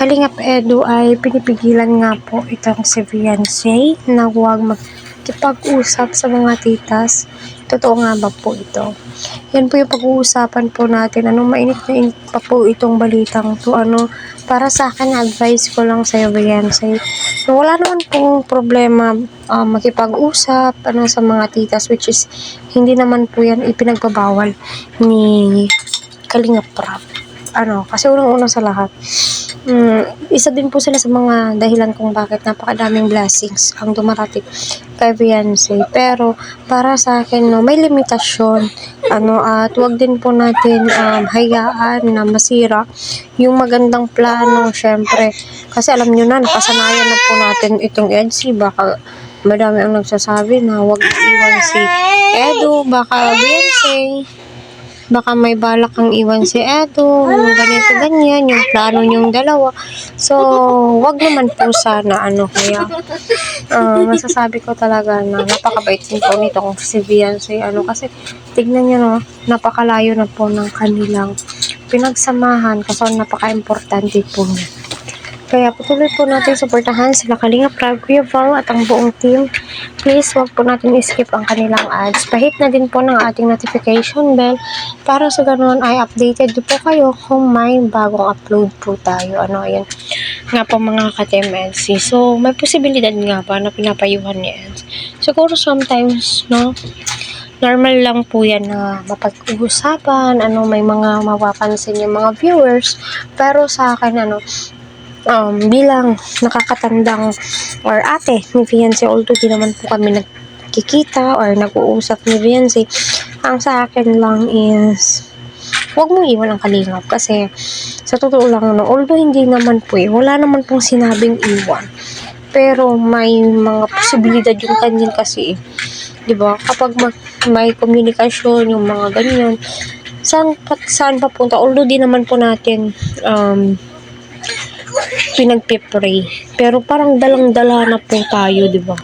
Kalingap Edu ay pinipigilan nga po itong si Fiancé na huwag makipag-usap sa mga titas. Totoo nga ba po ito? Yan po yung pag-uusapan po natin. Mainit na init pa po itong balitang to. Para sa akin, advice ko lang sa'yo, Fiancé. Wala naman pong problema makipag-usap sa mga titas, which is hindi naman po yan ipinagbabawal ni Kalingap Rap. Kasi unang-una sa lahat, isa din po sila sa mga dahilan kung bakit napakadaming blessings ang dumarating kay Fiancé. Pero para sa akin, may limitasyon. At wag din po natin hayaan na masira yung magandang plano, syempre. Kasi alam nyo na, nakasanayan na po natin itong EDC. Baka madami ang nagsasabi na wag iwan si Edu, baka Fiancé. Baka may balak kang iwan si Edu, ganito ganyan, yung plano nyong dalawa. So, wag naman po sana, kaya, masasabi ko talaga na napakabait din po nito kung si Fiancé, kasi tignan nyo, no, napakalayo na po ng kanilang pinagsamahan, kasi napaka-importante po niya. Kaya patuloy po natin suportahan sila Kalingap Rap, Kuya Val at ang buong team. Please wag po natin i-skip ang kanilang ads. Pahit na din po ng ating notification bell para sa ganoon ay updated po kayo kung may bagong upload po tayo. Ayan nga po mga ka-TMLC. So may posibilidad nga pa na pinapayuhan ni Eds. Siguro sometimes, no, normal lang po yan na mapag-uusapan, may mga mapapansin yung mga viewers. Pero sa akin, bilang nakakatandang or ate ni Fiancé, although di naman po kami nagkikita or nag-uusap ni Fiancé, ang sa akin lang is huwag mo iwan ang Kalingap. Kasi sa totoo lang, although hindi naman po wala naman pong sinabing iwan, pero may mga posibilidad yung kanyan kasi diba, kapag may komunikasyon yung mga ganyan, saan papunta, although di naman po natin pinagpipray, pero parang dalang-dala na po tayo, diba?